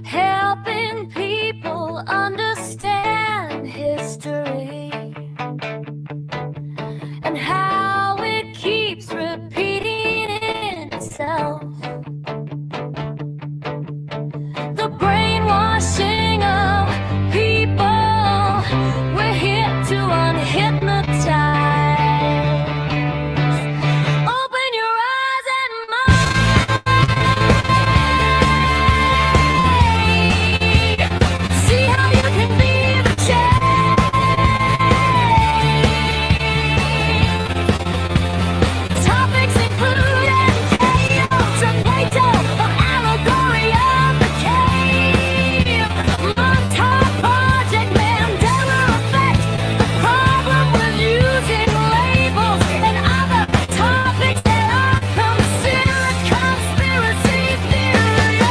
Helping people understand history and how it keeps repeating itself. The brainwashing of people, we're here to unhypnotize. Open your eyes and mind. See how you can be the change. Topics including chaos and Plato, an allegory of the cave. Montauk Project, Mandela effect, the problem with using labels and other topics that are considered conspiracy theories.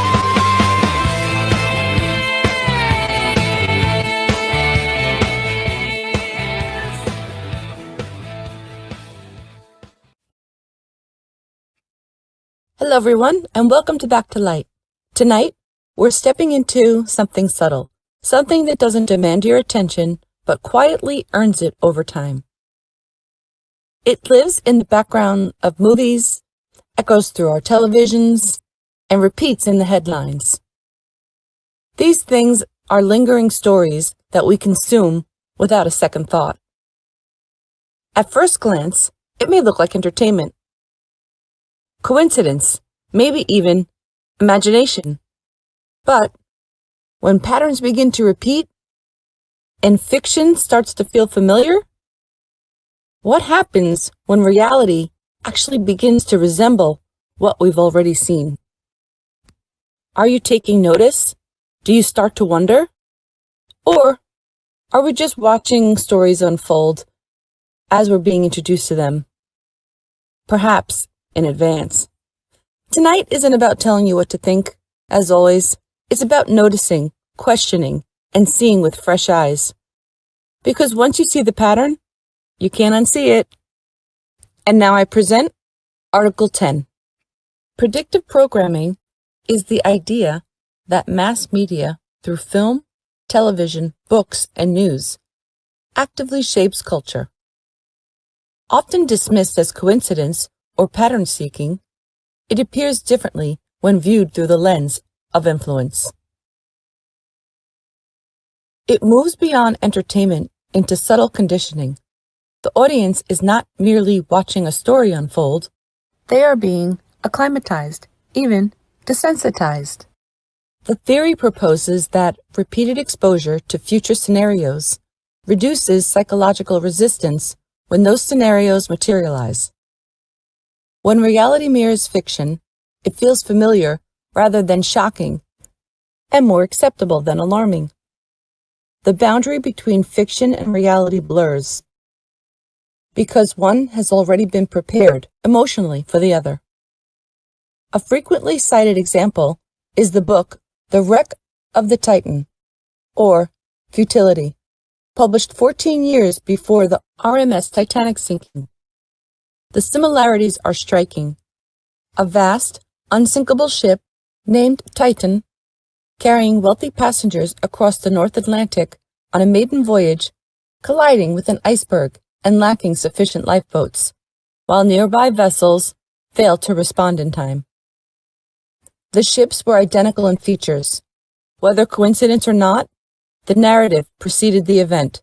Hello, everyone, and welcome to Back to Light. Tonight, we're stepping into something subtle, something that doesn't demand your attention, but quietly earns it over time. It lives in the background of movies, echoes through our televisions, and repeats in the headlines. These things are lingering stories that we consume without a second thought. At first glance, it may look like entertainment, coincidence, maybe even imagination. But when patterns begin to repeat and fiction starts to feel familiar, what happens when reality actually begins to resemble what we've already seen? Are you taking notice? Do you start to wonder? Or are we just watching stories unfold as we're being introduced to them? Perhaps in advance. Tonight isn't about telling you what to think. As always, it's about noticing, questioning, and seeing with fresh eyes. Because once you see the pattern, you can't unsee it. And now I present Article 10. Predictive programming is the idea that mass media, through film, television, books, and news, actively shapes culture. Often dismissed as coincidence or pattern seeking, it appears differently when viewed through the lens of influence. It moves beyond entertainment into subtle conditioning. The audience is not merely watching a story unfold, they are being acclimatized, even desensitized. The theory proposes that repeated exposure to future scenarios reduces psychological resistance when those scenarios materialize. When reality mirrors fiction, it feels familiar rather than shocking, and more acceptable than alarming. The boundary between fiction and reality blurs, because one has already been prepared emotionally for the other. A frequently cited example is the book The Wreck of the Titan, or Futility, published 14 years before the RMS Titanic sinking. The similarities are striking. A vast, unsinkable ship named Titan, carrying wealthy passengers across the North Atlantic on a maiden voyage, colliding with an iceberg and lacking sufficient lifeboats, while nearby vessels failed to respond in time. The ships were identical in features. Whether coincidence or not, the narrative preceded the event.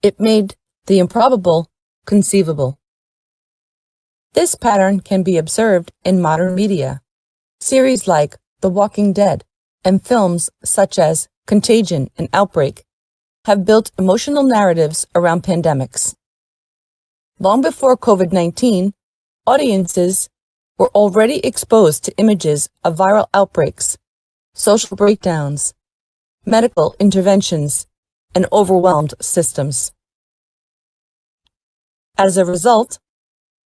It made the improbable conceivable. This pattern can be observed in modern media. Series like The Walking Dead and films such as Contagion and Outbreak have built emotional narratives around pandemics. Long before COVID-19, audiences were already exposed to images of viral outbreaks, social breakdowns, medical interventions, and overwhelmed systems. As a result,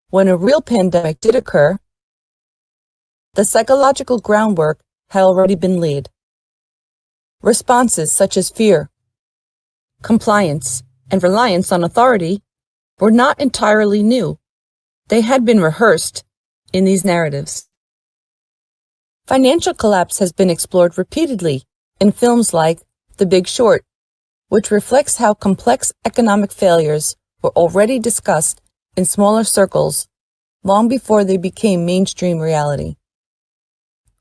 when a real pandemic did occur, the psychological groundwork had already been laid. Responses such as fear, compliance, and reliance on authority were not entirely new. They had been rehearsed in these narratives. Financial collapse has been explored repeatedly in films like The Big Short, which reflects how complex economic failures were already discussed in smaller circles long before they became mainstream reality.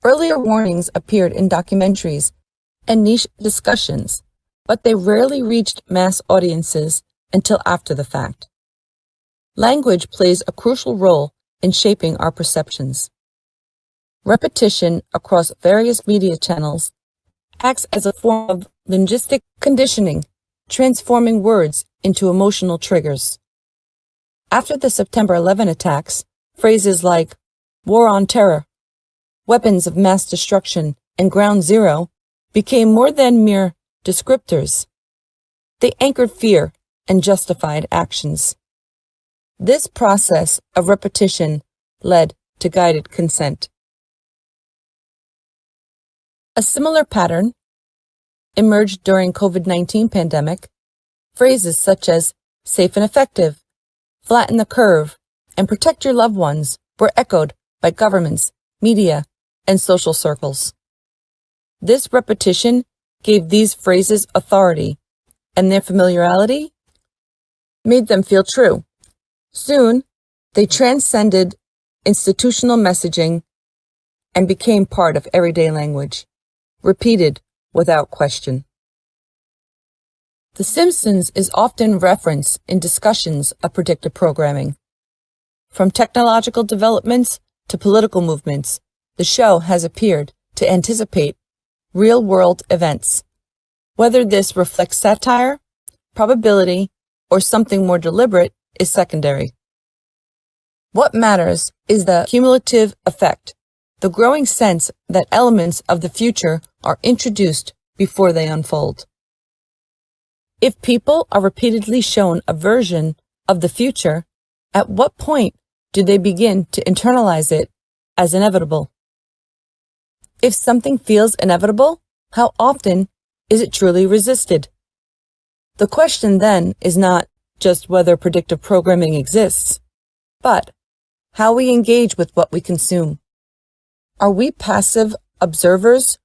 Earlier warnings appeared in documentaries and niche discussions, but they rarely reached mass audiences until after the fact. Language plays a crucial role in shaping our perceptions. Repetition across various media channels acts as a form of linguistic conditioning, transforming words into emotional triggers. After the September 11 attacks, phrases like war on terror, weapons of mass destruction, and ground zero became more than mere descriptors. They anchored fear and justified actions. This process of repetition led to guided consent. A similar pattern emerged during COVID-19 pandemic. Phrases such as safe and effective, flatten the curve, and protect your loved ones were echoed by governments, media, and social circles. This repetition gave these phrases authority, and their familiarity made them feel true. Soon, they transcended institutional messaging and became part of everyday language, repeated without question. The Simpsons is often referenced in discussions of predictive programming. From technological developments to political movements, the show has appeared to anticipate real-world events. Whether this reflects satire, probability, or something more deliberate is secondary. What matters is the cumulative effect, the growing sense that elements of the future are introduced before they unfold. If people are repeatedly shown a version of the future, at what point do they begin to internalize it as inevitable? If something feels inevitable, how often is it truly resisted? The question then is not just whether predictive programming exists, but how we engage with what we consume. Are we passive observers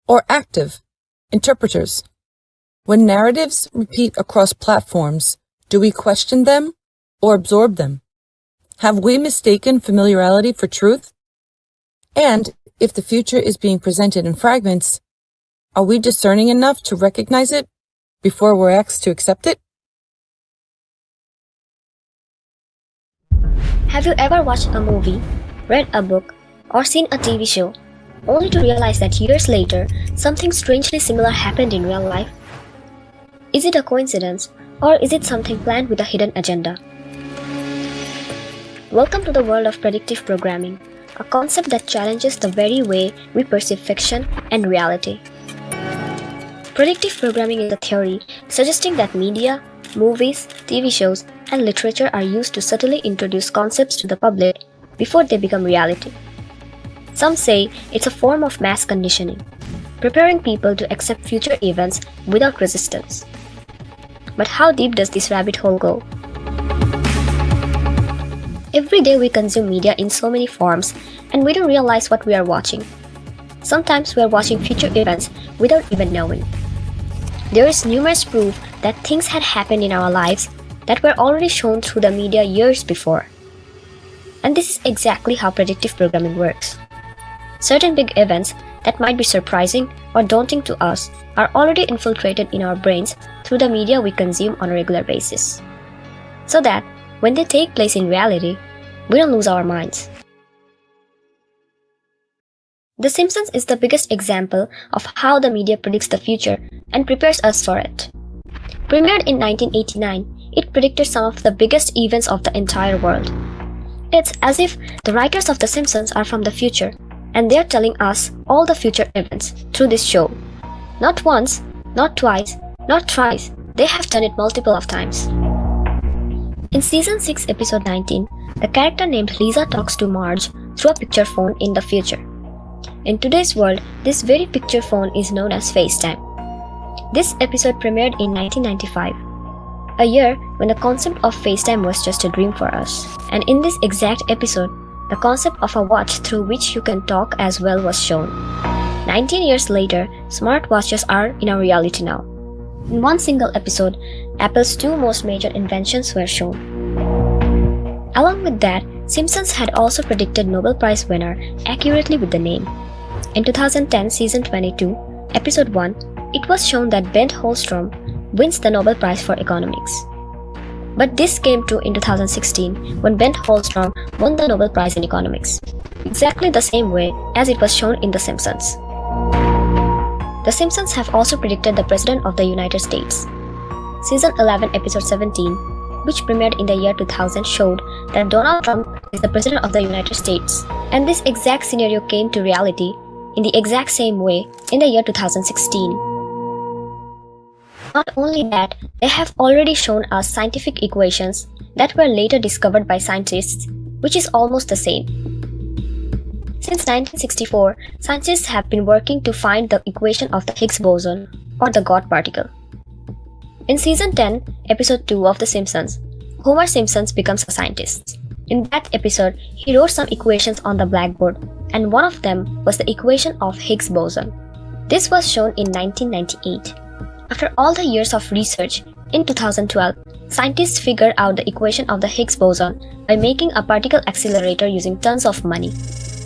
or active interpreters? When narratives repeat across platforms, do we question them or absorb them? Have we mistaken familiarity for truth? And if the future is being presented in fragments, are we discerning enough to recognize it before we're asked to accept it? Have you ever watched a movie, read a book, or seen a TV show, only to realize that years later, something strangely similar happened in real life? Is it a coincidence, or is it something planned with a hidden agenda? Welcome to the world of predictive programming, a concept that challenges the very way we perceive fiction and reality. Predictive programming is a theory suggesting that media, movies, TV shows, and literature are used to subtly introduce concepts to the public before they become reality. Some say it's a form of mass conditioning, preparing people to accept future events without resistance. But how deep does this rabbit hole go? Every day we consume media in so many forms, and we don't realize what we are watching. Sometimes we are watching future events without even knowing. There is numerous proof that things had happened in our lives that were already shown through the media years before. And this is exactly how predictive programming works. Certain big events that might be surprising or daunting to us are already infiltrated in our brains through the media we consume on a regular basis, so that when they take place in reality, we don't lose our minds. The Simpsons is the biggest example of how the media predicts the future and prepares us for it. Premiered in 1989, it predicted some of the biggest events of the entire world. It's as if the writers of The Simpsons are from the future, and they're telling us all the future events through this show. Not once, not twice, not thrice, they have done it multiple of times. In Season 6, Episode 19, the character named Lisa talks to Marge through a picture phone in the future. In today's world, this very picture phone is known as FaceTime. This episode premiered in 1995, a year when the concept of FaceTime was just a dream for us. And in this exact episode, the concept of a watch through which you can talk as well was shown. 19 years later, smartwatches are in our reality now. In one single episode, Apple's two most major inventions were shown. Along with that, Simpsons had also predicted Nobel Prize winner accurately with the name. In 2010 Season 22, Episode 1, it was shown that Ben Holstrom wins the Nobel Prize for Economics. But this came true in 2016 when Ben Holstrom won the Nobel Prize in Economics, exactly the same way as it was shown in The Simpsons. The Simpsons have also predicted the President of the United States. Season 11, Episode 17, which premiered in the year 2000, showed that Donald Trump is the President of the United States, and this exact scenario came to reality in the exact same way in the year 2016. Not only that, they have already shown us scientific equations that were later discovered by scientists, which is almost the same. Since 1964, scientists have been working to find the equation of the Higgs boson, or the God particle. In Season 10, Episode 2 of The Simpsons, Homer Simpson becomes a scientist. In that episode, he wrote some equations on the blackboard, and one of them was the equation of Higgs boson. This was shown in 1998. After all the years of research, in 2012, scientists figured out the equation of the Higgs boson by making a particle accelerator using tons of money.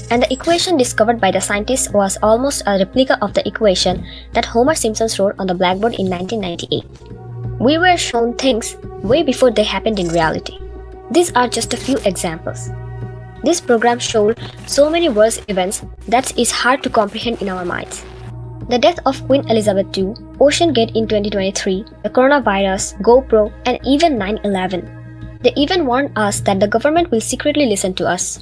And the equation discovered by the scientists was almost a replica of the equation that Homer Simpson wrote on the blackboard in 1998. We were shown things way before they happened in reality. These are just a few examples. This program showed so many world events that is hard to comprehend in our minds. The death of Queen Elizabeth II, Ocean Gate in 2023, the coronavirus, GoPro, and even 9/11. They even warned us that the government will secretly listen to us.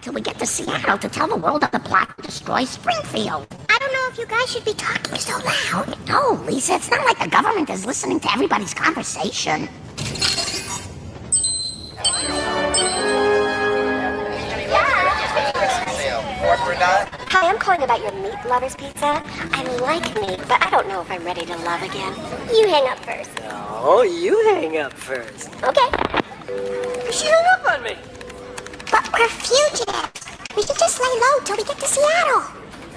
Till we get to Seattle to tell the world of the plot to destroy Springfield. I don't know if you guys should be talking so loud. No, Lisa, it's not like the government is listening to everybody's conversation. Hi, I'm calling about your meat lovers pizza. I like meat, but I don't know if I'm ready to love again. You hang up first. No, you hang up first. Okay. She hung up on me. But we're fugitives. We should just lay low till we get to Seattle.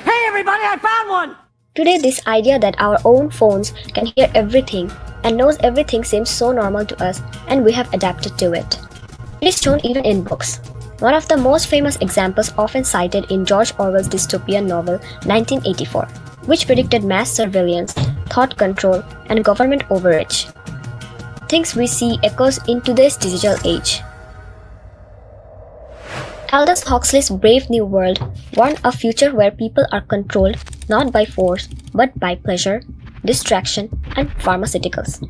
Hey, everybody, I found one. Today, this idea that our own phones can hear everything and knows everything seems so normal to us, and we have adapted to it. It is shown even in books. One of the most famous examples often cited in George Orwell's dystopian novel 1984, which predicted mass surveillance, thought control, and government overreach. Things we see echoes in today's digital age. Aldous Huxley's Brave New World warned a future where people are controlled not by force but by pleasure, distraction, and pharmaceuticals.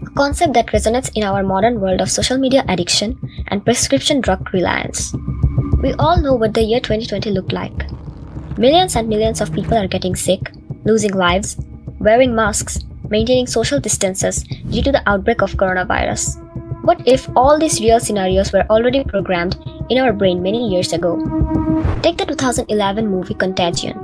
A concept that resonates in our modern world of social media addiction and prescription drug reliance. We all know what the year 2020 looked like. Millions and millions of people are getting sick, losing lives, wearing masks, maintaining social distances due to the outbreak of coronavirus. What if all these real scenarios were already programmed in our brain many years ago? Take the 2011 movie Contagion.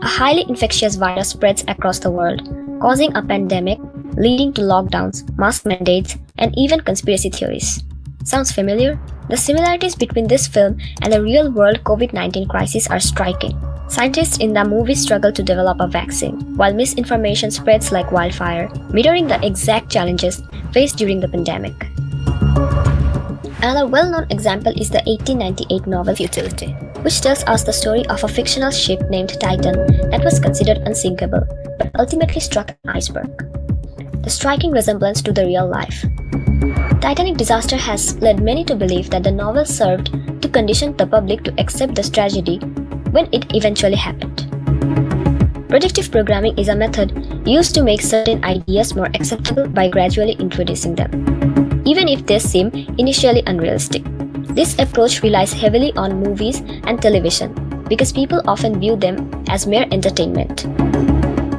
A highly infectious virus spreads across the world, causing a pandemic, leading to lockdowns, mask mandates, and even conspiracy theories. Sounds familiar? The similarities between this film and the real-world COVID-19 crisis are striking. Scientists in the movie struggle to develop a vaccine, while misinformation spreads like wildfire, mirroring the exact challenges faced during the pandemic. Another well-known example is the 1898 novel Futility, which tells us the story of a fictional ship named Titan that was considered unsinkable, but ultimately struck an iceberg. The striking resemblance to the real life. Titanic disaster has led many to believe that the novel served to condition the public to accept this tragedy when it eventually happened. Predictive programming is a method used to make certain ideas more acceptable by gradually introducing them, even if they seem initially unrealistic. This approach relies heavily on movies and television because people often view them as mere entertainment.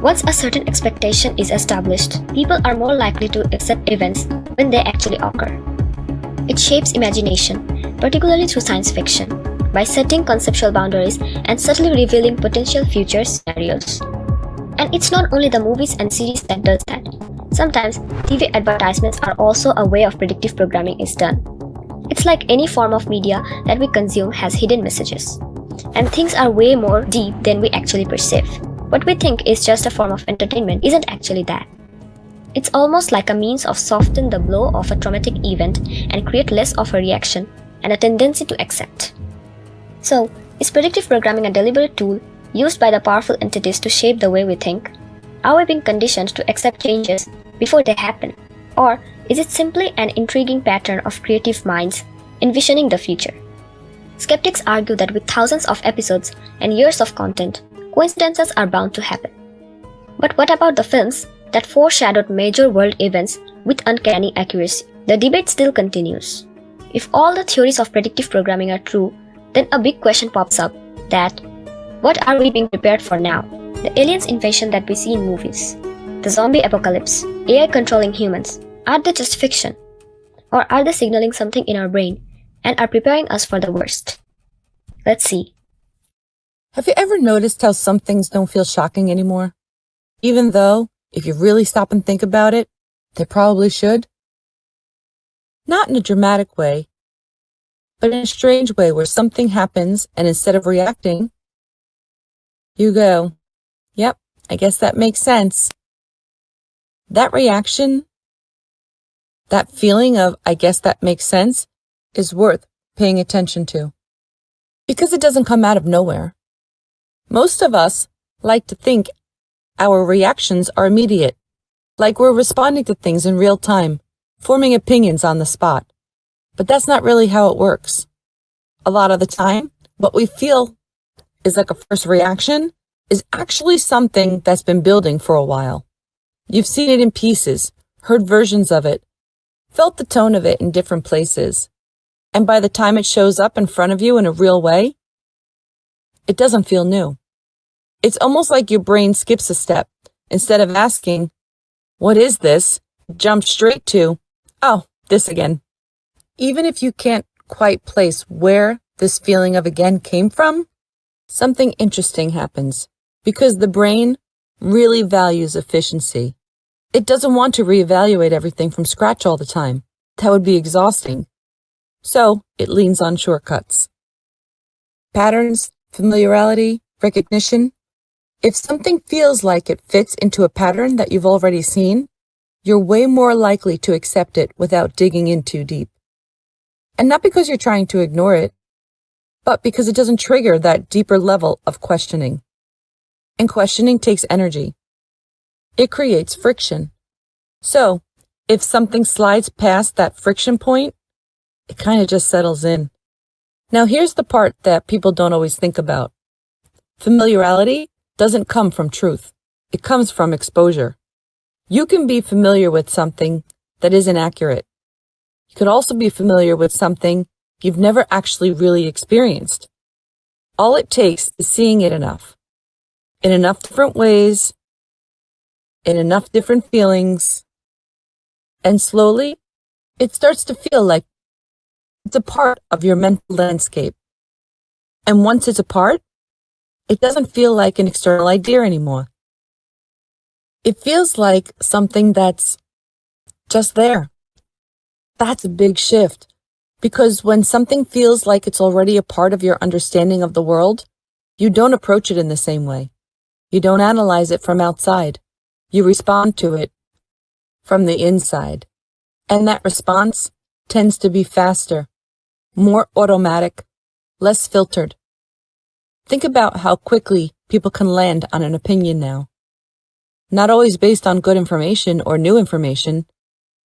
Once a certain expectation is established, people are more likely to accept events when they actually occur. It shapes imagination, particularly through science fiction, by setting conceptual boundaries and subtly revealing potential future scenarios. And it's not only the movies and series that does that. Sometimes, TV advertisements are also a way of predictive programming is done. It's like any form of media that we consume has hidden messages. And things are way more deep than we actually perceive. What we think is just a form of entertainment isn't actually that. It's almost like a means of soften the blow of a traumatic event and create less of a reaction and a tendency to accept. So, is predictive programming a deliberate tool used by the powerful entities to shape the way we think? Are we being conditioned to accept changes before they happen? Or is it simply an intriguing pattern of creative minds envisioning the future? Skeptics argue that with thousands of episodes and years of content, coincidences are bound to happen. But what about the films that foreshadowed major world events with uncanny accuracy? The debate still continues. If all the theories of predictive programming are true, then a big question pops up that what are we being prepared for now? The aliens invasion that we see in movies, the zombie apocalypse, AI controlling humans, are they just fiction? Or are they signaling something in our brain and are preparing us for the worst? Let's see. Have you ever noticed how some things don't feel shocking anymore? Even though, if you really stop and think about it, they probably should? Not in a dramatic way, but in a strange way where something happens and instead of reacting, you go, yep, I guess that makes sense. That reaction, that feeling of, I guess that makes sense, is worth paying attention to. Because it doesn't come out of nowhere. Most of us like to think our reactions are immediate, like we're responding to things in real time, forming opinions on the spot. But that's not really how it works. A lot of the time, what we feel is like a first reaction is actually something that's been building for a while. You've seen it in pieces, heard versions of it, felt the tone of it in different places. And by the time it shows up in front of you in a real way, it doesn't feel new. It's almost like your brain skips a step. Instead of asking, what is this? Jump straight to, oh, this again. Even if you can't quite place where this feeling of again came from, something interesting happens because the brain really values efficiency. It doesn't want to reevaluate everything from scratch all the time. That would be exhausting. So it leans on shortcuts. Patterns, familiarity, recognition. If something feels like it fits into a pattern that you've already seen, you're way more likely to accept it without digging in too deep. And not because you're trying to ignore it, but because it doesn't trigger that deeper level of questioning. And questioning takes energy. It creates friction. So, if something slides past that friction point, it kind of just settles in. Now here's the part that people don't always think about. Familiarity doesn't come from truth. It comes from exposure. You can be familiar with something that isn't accurate. You could also be familiar with something you've never actually really experienced. All it takes is seeing it enough. In enough different ways, in enough different feelings, and slowly, it starts to feel like it's a part of your mental landscape. And once it's a part, it doesn't feel like an external idea anymore. It feels like something that's just there. That's a big shift, because when something feels like it's already a part of your understanding of the world, you don't approach it in the same way. You don't analyze it from outside. You respond to it from the inside. And that response tends to be faster, more automatic, less filtered. Think about how quickly people can land on an opinion now. Not always based on good information or new information,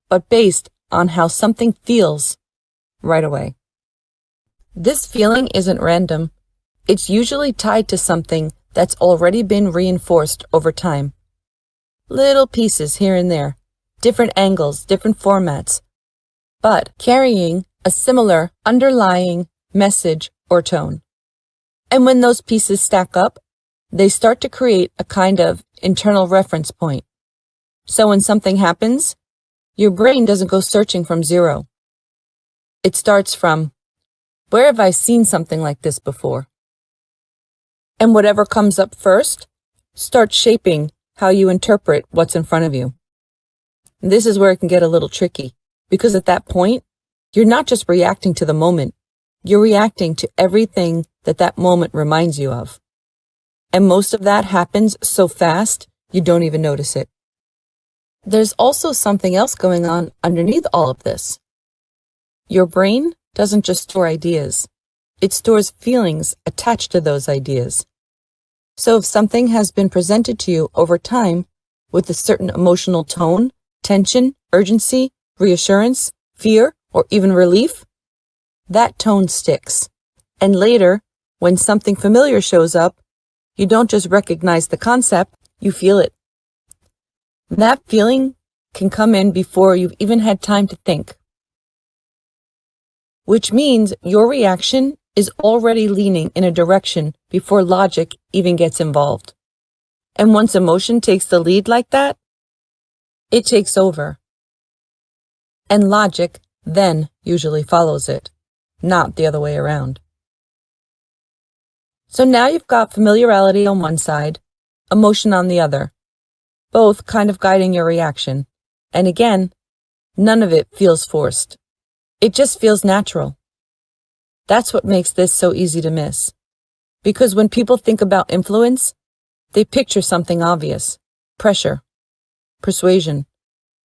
but based on how something feels right away. This feeling isn't random. It's usually tied to something that's already been reinforced over time. Little pieces here and there, different angles, different formats, but carrying a similar underlying message or tone. And when those pieces stack up, they start to create a kind of internal reference point. So when something happens, your brain doesn't go searching from zero. It starts from, where have I seen something like this before? And whatever comes up first starts shaping how you interpret what's in front of you. And this is where it can get a little tricky, because at that point, You're not just reacting to the moment, you're reacting to everything that that moment reminds you of. And most of that happens so fast, you don't even notice it. There's also something else going on underneath all of this. Your brain doesn't just store ideas. It stores feelings attached to those ideas. So if something has been presented to you over time with a certain emotional tone, tension, urgency, reassurance, fear, or even relief, that tone sticks. And later, when something familiar shows up, you don't just recognize the concept, you feel it. That feeling can come in before you've even had time to think, which means your reaction is already leaning in a direction before logic even gets involved. And once emotion takes the lead like that, it takes over. And logic then usually follows it, not the other way around. So now you've got familiarity on one side, emotion on the other, both kind of guiding your reaction. And again, none of it feels forced. It just feels natural. That's what makes this so easy to miss. Because when people think about influence, they picture something obvious: pressure, persuasion,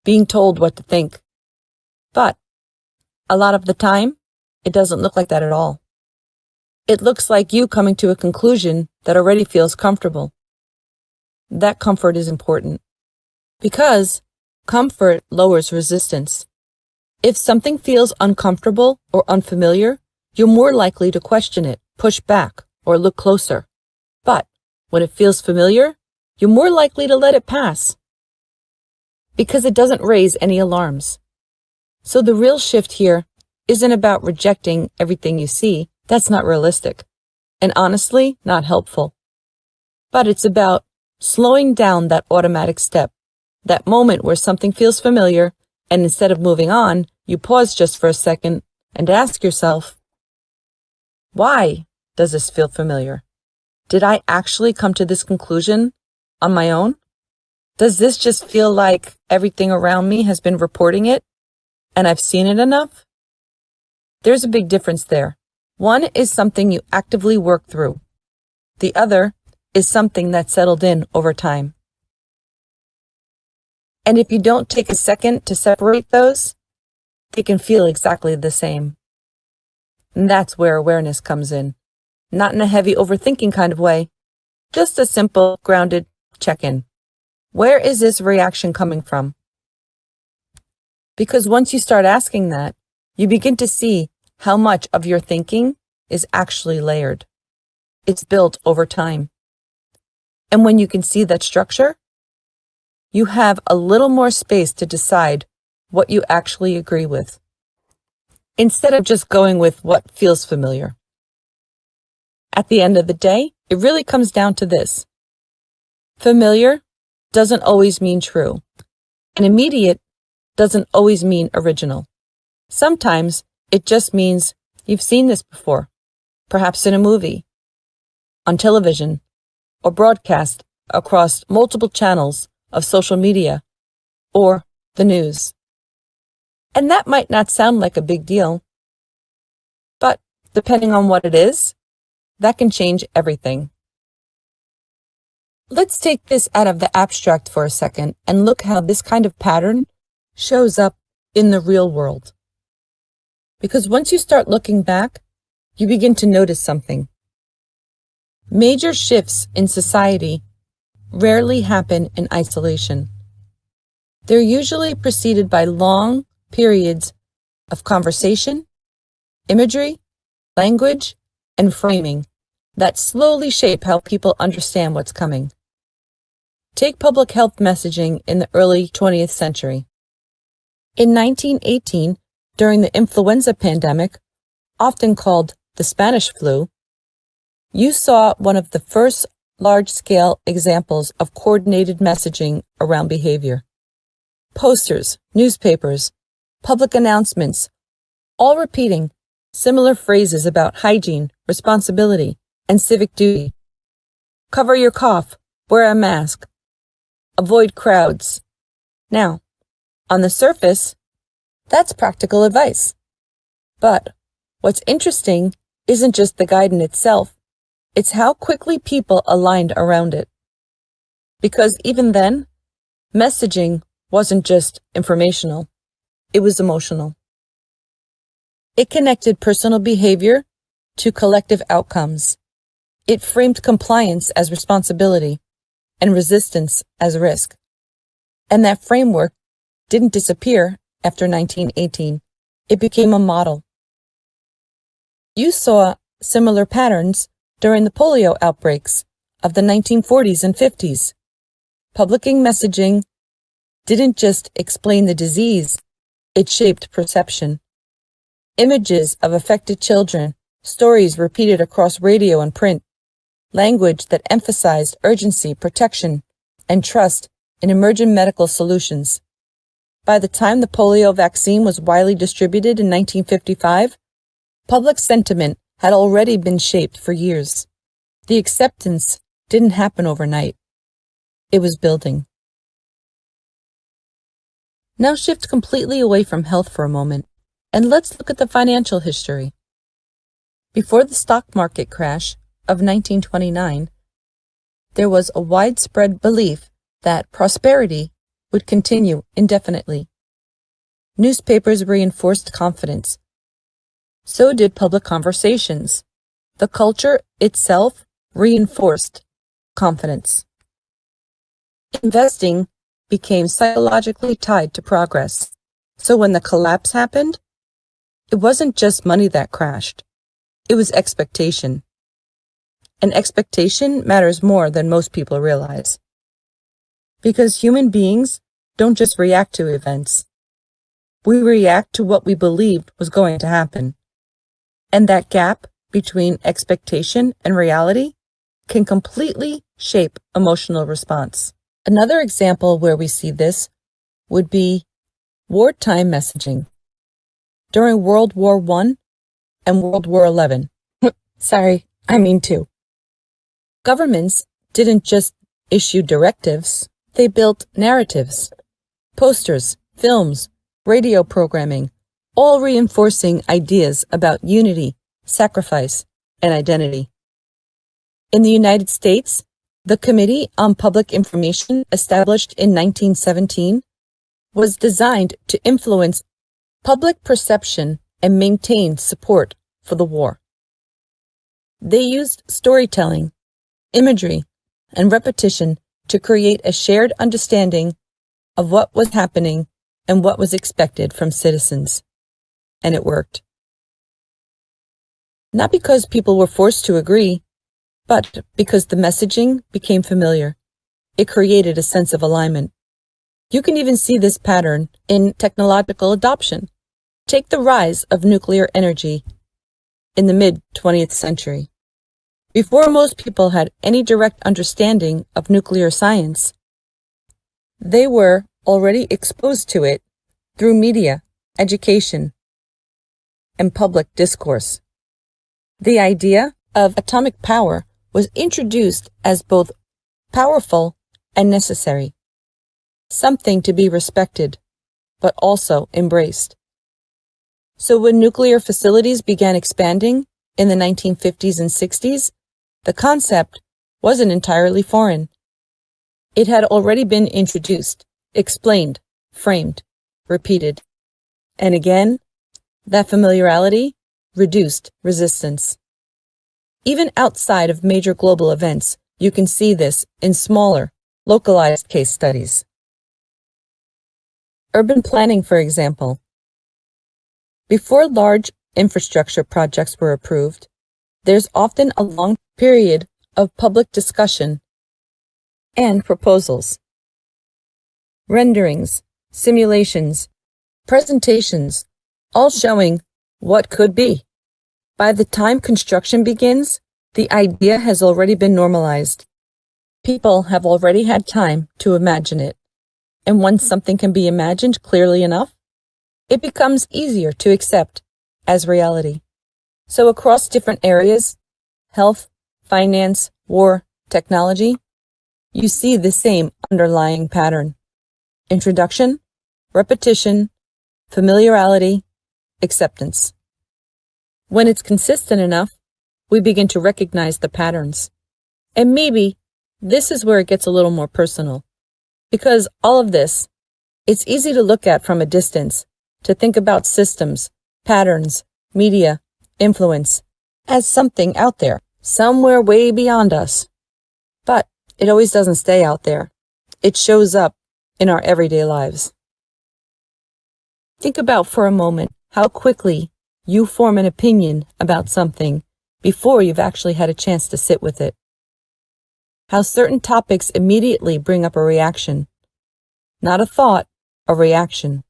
being told what to think. But a lot of the time, it doesn't look like that at all. It looks like you coming to a conclusion that already feels comfortable. That comfort is important because comfort lowers resistance. If something feels uncomfortable or unfamiliar, you're more likely to question it, push back, or look closer. But when it feels familiar, you're more likely to let it pass because it doesn't raise any alarms. So the real shift here isn't about rejecting everything you see. That's not realistic, and honestly, not helpful. But it's about slowing down that automatic step, that moment where something feels familiar, and instead of moving on, you pause just for a second and ask yourself, why does this feel familiar? Did I actually come to this conclusion on my own? Does this just feel like everything around me has been reporting it, and I've seen it enough? There's a big difference there. One is something you actively work through. The other is something that settled in over time. And if you don't take a second to separate those, they can feel exactly the same. And that's where awareness comes in. Not in a heavy overthinking kind of way, just a simple, grounded check-in. Where is this reaction coming from? Because once you start asking that, you begin to see how much of your thinking is actually layered. It's built over time. And when you can see that structure, you have a little more space to decide what you actually agree with, instead of just going with what feels familiar. At the end of the day, it really comes down to this. Familiar doesn't always mean true, and immediate doesn't always mean original. Sometimes it just means you've seen this before, perhaps in a movie, on television, or broadcast across multiple channels of social media or the news. And that might not sound like a big deal, but depending on what it is, that can change everything. Let's take this out of the abstract for a second and look how this kind of pattern shows up in the real world. Because once you start looking back, you begin to notice something. Major shifts in society rarely happen in isolation. They're usually preceded by long periods of conversation, imagery, language, and framing that slowly shape how people understand what's coming. Take public health messaging in the early 20th century. In 1918, during the influenza pandemic, often called the Spanish flu, you saw one of the first large-scale examples of coordinated messaging around behavior. Posters, newspapers, public announcements, all repeating similar phrases about hygiene, responsibility, and civic duty. Cover your cough, wear a mask, avoid crowds. Now, on the surface, that's practical advice. But what's interesting isn't just the guidance itself, it's how quickly people aligned around it. Because even then, messaging wasn't just informational, it was emotional. It connected personal behavior to collective outcomes. It framed compliance as responsibility and resistance as risk. And that framework didn't disappear after 1918. It became a model. You saw similar patterns during the polio outbreaks of the 1940s and 50s. Public messaging didn't just explain the disease, it shaped perception. Images of affected children, stories repeated across radio and print, language that emphasized urgency, protection, and trust in emergent medical solutions. By the time the polio vaccine was widely distributed in 1955, public sentiment had already been shaped for years. The acceptance didn't happen overnight. It was building. Now shift completely away from health for a moment, and let's look at the financial history. Before the stock market crash of 1929, there was a widespread belief that prosperity would continue indefinitely. Newspapers reinforced confidence. So did public conversations. The culture itself reinforced confidence. Investing became psychologically tied to progress. So when the collapse happened, it wasn't just money that crashed. It was expectation. And expectation matters more than most people realize. Because human beings don't just react to events. We react to what we believed was going to happen. And that gap between expectation and reality can completely shape emotional response. Another example where we see this would be wartime messaging. During World War I and World War XI. Sorry, I mean two. Governments didn't just issue directives, they built narratives, posters, films, radio programming, all reinforcing ideas about unity, sacrifice, and identity. In the United States, the Committee on Public Information, established in 1917, was designed to influence public perception and maintain support for the war. They used storytelling, imagery, and repetition to create a shared understanding of what was happening and what was expected from citizens. And it worked. Not because people were forced to agree, but because the messaging became familiar. It created a sense of alignment. You can even see this pattern in technological adoption. Take the rise of nuclear energy in the mid-20th century. Before most people had any direct understanding of nuclear science, they were already exposed to it through media, education, and public discourse. The idea of atomic power was introduced as both powerful and necessary, something to be respected, but also embraced. So when nuclear facilities began expanding in the 1950s and 60s, the concept wasn't entirely foreign. It had already been introduced, explained, framed, repeated. And again, that familiarity reduced resistance. Even outside of major global events, you can see this in smaller, localized case studies. Urban planning, for example. Before large infrastructure projects were approved, there's often a long period of public discussion and proposals. Renderings, simulations, presentations, all showing what could be. By the time construction begins, the idea has already been normalized. People have already had time to imagine it. And once something can be imagined clearly enough, it becomes easier to accept as reality. So across different areas, health, finance, war, technology, you see the same underlying pattern. Introduction, repetition, familiarity, acceptance. When it's consistent enough, we begin to recognize the patterns. And maybe this is where it gets a little more personal. Because all of this, it's easy to look at from a distance, to think about systems, patterns, media, influence, as something out there, somewhere way beyond us. But it always doesn't stay out there. It shows up in our everyday lives. Think about for a moment how quickly you form an opinion about something before you've actually had a chance to sit with it. How certain topics immediately bring up a reaction. Not a thought, a reaction.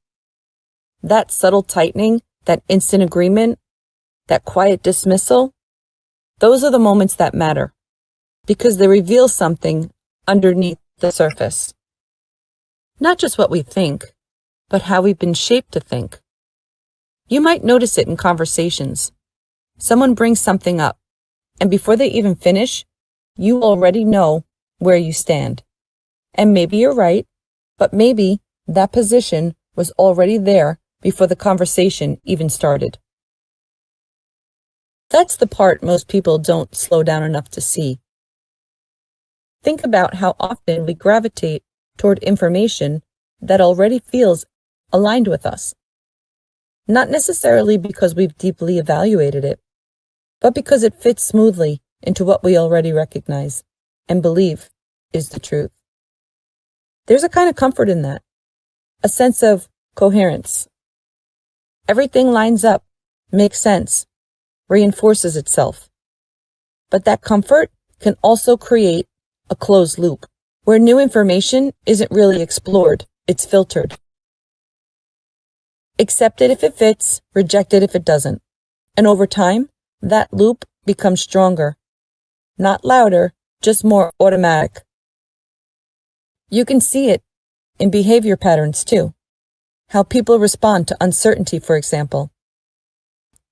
That subtle tightening, that instant agreement, that quiet dismissal, those are the moments that matter, because they reveal something underneath the surface. Not just what we think, but how we've been shaped to think. You might notice it in conversations. Someone brings something up, and before they even finish, you already know where you stand. And maybe you're right, but maybe that position was already there before the conversation even started. That's the part most people don't slow down enough to see. Think about how often we gravitate toward information that already feels aligned with us. Not necessarily because we've deeply evaluated it, but because it fits smoothly into what we already recognize and believe is the truth. There's a kind of comfort in that, a sense of coherence. Everything lines up, makes sense, reinforces itself. But that comfort can also create a closed loop, where new information isn't really explored, it's filtered. Accept it if it fits, reject it if it doesn't. And over time, that loop becomes stronger. Not louder, just more automatic. You can see it in behavior patterns too. How people respond to uncertainty, for example.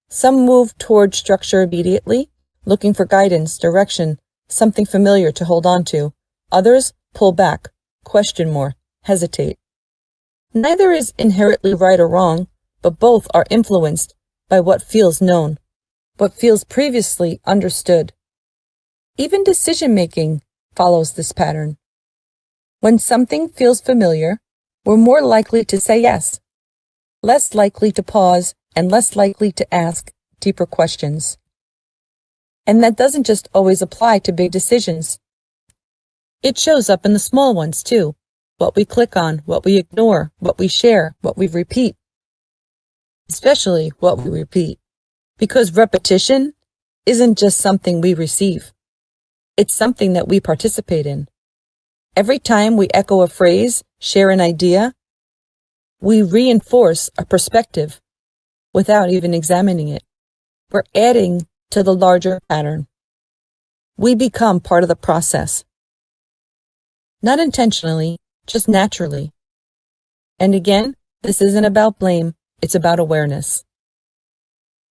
Some move toward structure immediately, looking for guidance, direction, something familiar to hold on to. Others pull back, question more, hesitate. Neither is inherently right or wrong, but both are influenced by what feels known, what feels previously understood. Even decision-making follows this pattern. When something feels familiar, we're more likely to say yes, less likely to pause, and less likely to ask deeper questions. And that doesn't just always apply to big decisions. It shows up in the small ones too. What we click on, what we ignore, what we share, what we repeat. Especially what we repeat. Because repetition isn't just something we receive. It's something that we participate in. Every time we echo a phrase, share an idea, we reinforce a perspective without even examining it. We're adding to the larger pattern. We become part of the process. Not intentionally, just naturally. And again, this isn't about blame, it's about awareness.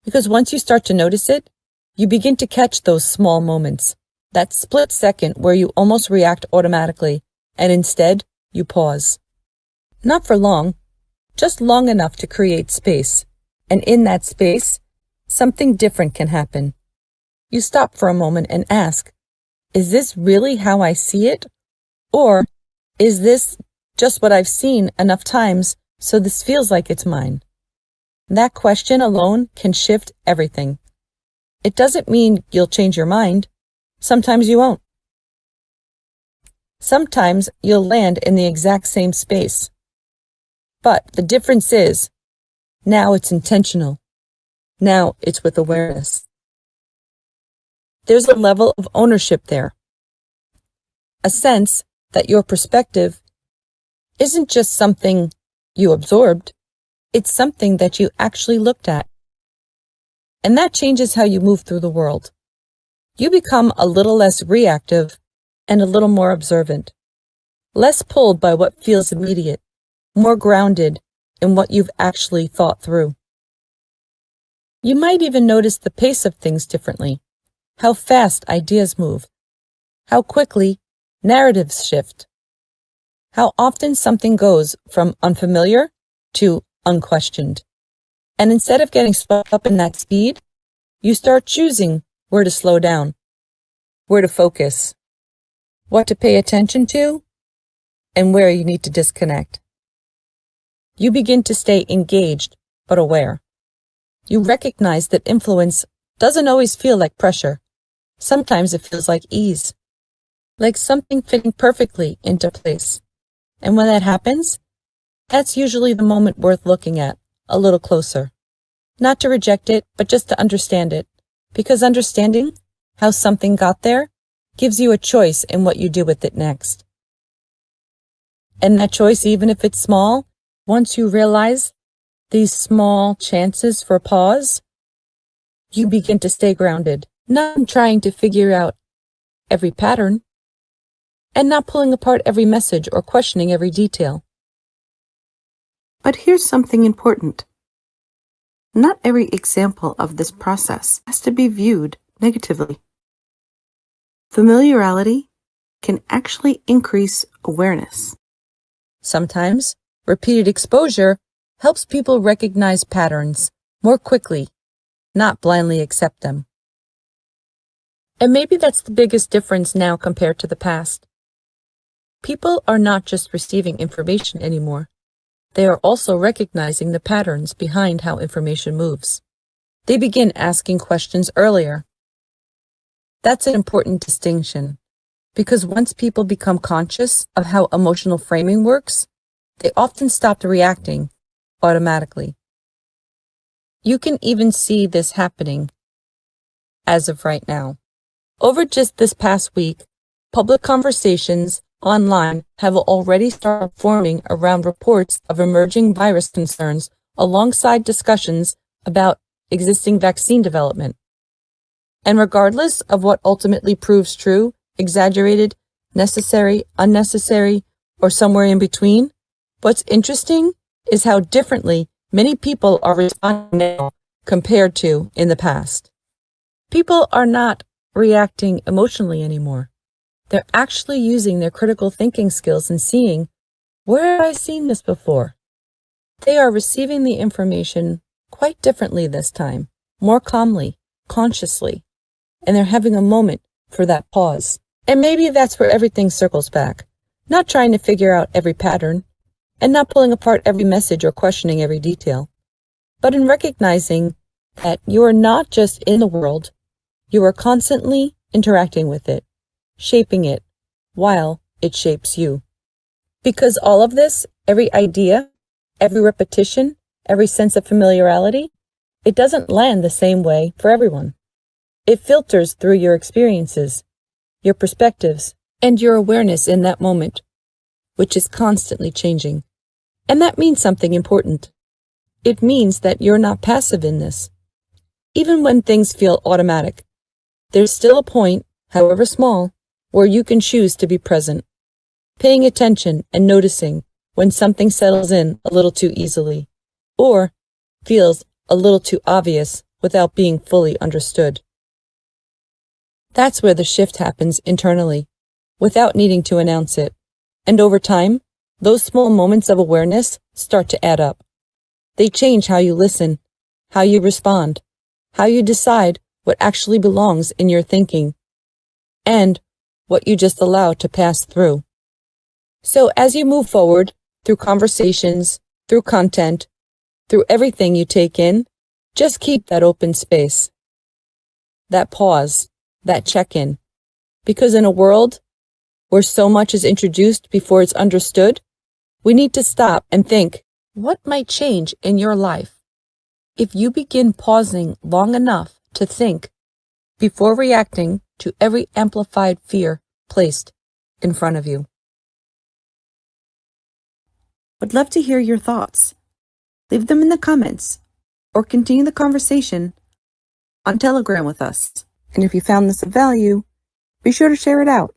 Because once you start to notice it, you begin to catch those small moments, that split second where you almost react automatically, and instead, you pause. Not for long, just long enough to create space. And in that space, something different can happen. You stop for a moment and ask, is this really how I see it? Or is this just what I've seen enough times, so this feels like it's mine? That question alone can shift everything. It doesn't mean you'll change your mind. Sometimes you won't. Sometimes you'll land in the exact same space. But the difference is, now it's intentional. Now it's with awareness. There's a level of ownership there. A sense that your perspective isn't just something you absorbed, it's something that you actually looked at. And that changes how you move through the world. You become a little less reactive and a little more observant, less pulled by what feels immediate, more grounded in what you've actually thought through. You might even notice the pace of things differently, how fast ideas move, how quickly narratives shift, how often something goes from unfamiliar to unquestioned. And instead of getting swept up in that speed, You start choosing where to slow down, where to focus, what to pay attention to, and where you need to disconnect. You begin to stay engaged but aware. You recognize that influence doesn't always feel like pressure. Sometimes it feels like ease, like something fitting perfectly into place. And when that happens, that's usually the moment worth looking at a little closer. Not to reject it, but just to understand it. Because understanding how something got there gives you a choice in what you do with it next. And that choice, even if it's small, once you realize these small chances for pause, you begin to stay grounded, not trying to figure out every pattern, and not pulling apart every message or questioning every detail. But here's something important. Not every example of this process has to be viewed negatively. Familiarity can actually increase awareness. Sometimes, repeated exposure helps people recognize patterns more quickly, not blindly accept them. And maybe that's the biggest difference now compared to the past. People are not just receiving information anymore. They are also recognizing the patterns behind how information moves. They begin asking questions earlier. That's an important distinction, because once people become conscious of how emotional framing works, they often stop reacting automatically. You can even see this happening as of right now. Over just this past week, public conversations online have already started forming around reports of emerging virus concerns alongside discussions about existing vaccine development. And regardless of what ultimately proves true, exaggerated, necessary, unnecessary, or somewhere in between, what's interesting is how differently many people are responding now compared to in the past. People are not reacting emotionally anymore. They're actually using their critical thinking skills and seeing, where have I seen this before? They are receiving the information quite differently this time, more calmly, consciously, and they're having a moment for that pause. And maybe that's where everything circles back, not trying to figure out every pattern, and not pulling apart every message or questioning every detail, but in recognizing that you are not just in the world, you are constantly interacting with it, shaping it while it shapes you. Because all of this, every idea, every repetition, every sense of familiarity, it doesn't land the same way for everyone. It filters through your experiences, your perspectives, and your awareness in that moment, which is constantly changing. And that means something important. It means that you're not passive in this. Even when things feel automatic, there's still a point, however small, where you can choose to be present, paying attention and noticing when something settles in a little too easily, or feels a little too obvious without being fully understood. That's where the shift happens internally, without needing to announce it. And over time, those small moments of awareness start to add up. They change how you listen, how you respond, how you decide what actually belongs in your thinking, and what you just allow to pass through. So as you move forward, through conversations, through content, through everything you take in, just keep that open space, that pause, that check-in. Because in a world where so much is introduced before it's understood, we need to stop and think, what might change in your life if you begin pausing long enough to think before reacting to every amplified fear placed in front of you? Would love to hear your thoughts. Leave them in the comments or continue the conversation on Telegram with us. And if you found this of value, be sure to share it out.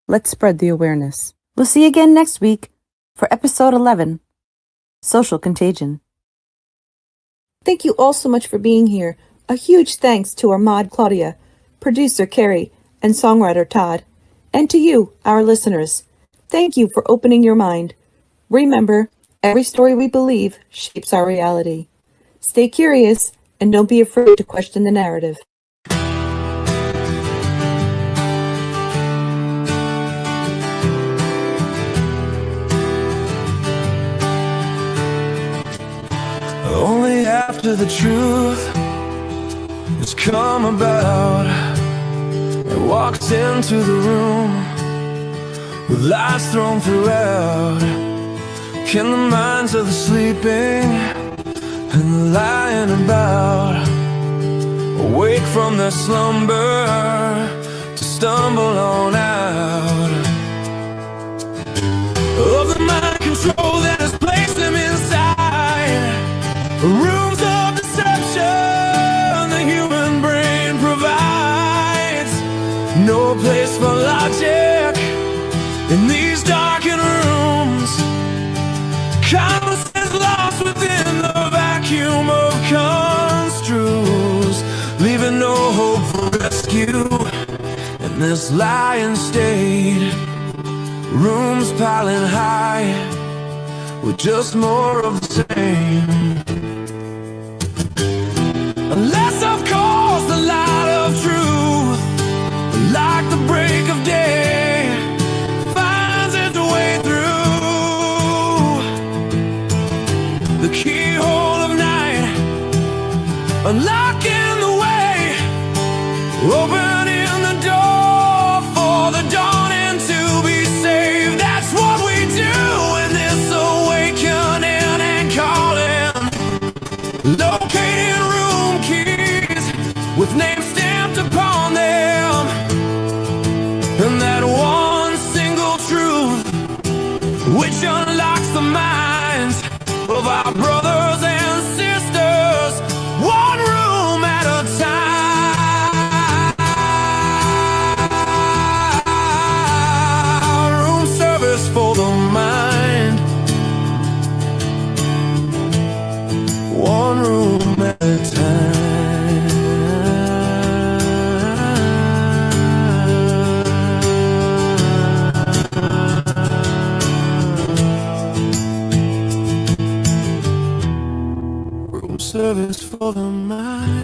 Let's spread the awareness. We'll see you again next week for episode 11, Social Contagion. Thank you all so much for being here. A huge thanks to our mod Claudia, producer Carrie, and songwriter Todd. And to you, our listeners. Thank you for opening your mind. Remember, every story we believe shapes our reality. Stay curious and don't be afraid to question the narrative. Only after the truth has come about, it walks into the room with lies thrown throughout. Can the minds of the sleeping and the lying about awake from their slumber to stumble on out of the mind control that has placed them inside rooms of deception the human brain provides. No place for logic in these darkened rooms. Kindness is lost within the vacuum of construes, leaving no hope for rescue in this lying state. Rooms piling high with just more of the same. Unless, of course, the light of truth, like the break of day, finds its way through the keyhole of night, unlocking the way, opening the door for the dawning to be saved. That's what we do in this awakening and calling, locating room keys with names stamped upon them, and that one single truth which unlocks the minds of our brothers and sisters, one room at a time. Room service for the mind, one room at a time. Room service for the mind.